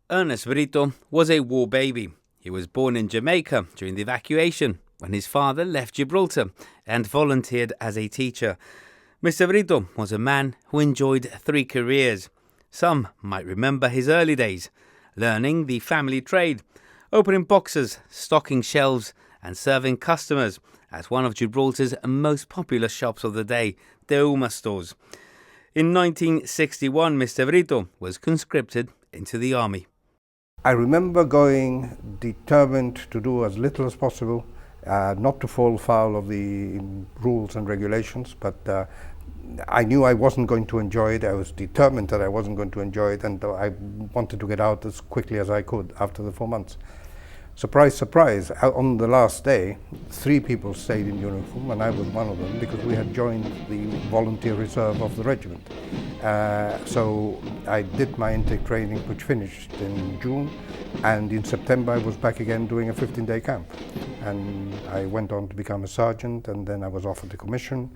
Ernest Britto was a war baby. He was born in Jamaica during the evacuation when his father left Gibraltar and volunteered as a teacher. Mr Britto was a man who enjoyed three careers. Some might remember his early days, learning the family trade, opening boxes, stocking shelves and serving customers at one of Gibraltar's most popular shops of the day, the Uma stores. In 1961, Mr Britto was conscripted into the army. I remember going determined to do as little as possible, not to fall foul of the rules and regulations, but I knew I wasn't going to enjoy it. I was determined that I wasn't going to enjoy it, and I wanted to get out as quickly as I could after the 4 months. Surprise, surprise, on the last day, 3 people stayed in uniform, and I was one of them because we had joined the volunteer reserve of the regiment. So I did my intake training, which finished in June, and in September I was back again doing a 15-day camp. And I went on to become a sergeant, and then I was offered a commission,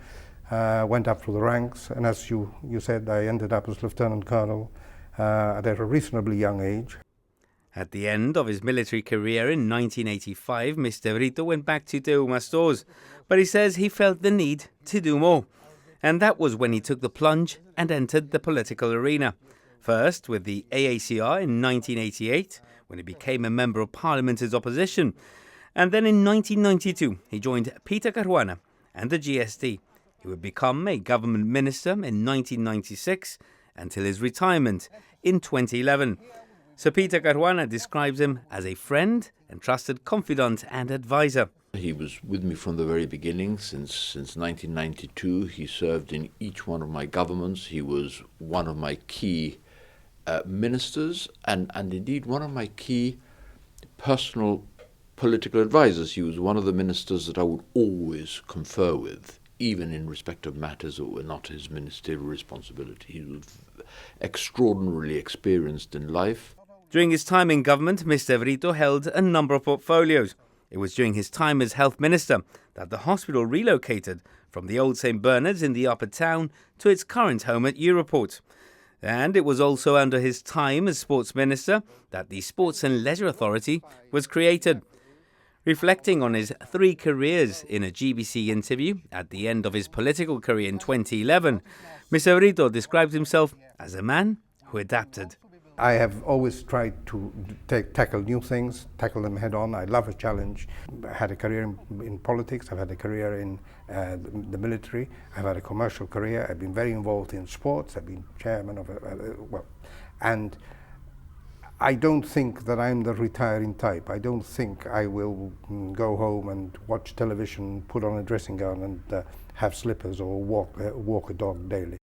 went up through the ranks, and as you said, I ended up as Lieutenant Colonel at a reasonably young age. At the end of his military career in 1985, Mr Britto went back to the Uma stores, but he says he felt the need to do more. And that was when he took the plunge and entered the political arena. First with the AACR in 1988, when he became a member of Parliament as opposition. And then in 1992, he joined Peter Caruana and the GST. He would become a government minister in 1996 until his retirement in 2011. Sir Peter Caruana describes him as a friend and trusted confidant and advisor. He was with me from the very beginning, since 1992. He served in each one of my governments. He was one of my key ministers and indeed one of my key personal political advisors. He was one of the ministers that I would always confer with, even in respect of matters that were not his ministerial responsibility. He was extraordinarily experienced in life. During his time in government, Mr Britto held a number of portfolios. It was during his time as health minister that the hospital relocated from the old St Bernard's in the Upper Town to its current home at Europort. And it was also under his time as sports minister that the Sports and Leisure Authority was created. Reflecting on his 3 careers in a GBC interview at the end of his political career in 2011, Mr Britto describes himself as a man who adapted. I have always tried to tackle new things, tackle them head on. I love a challenge. I had a career in politics, I've had a career in the military, I've had a commercial career, I've been very involved in sports, I've been chairman of and I don't think that I'm the retiring type. I don't think I will go home and watch television, put on a dressing gown and have slippers or walk a dog daily.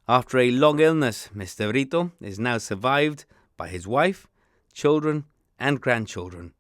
After a long illness, Mr Britto is now survived by his wife, children and grandchildren.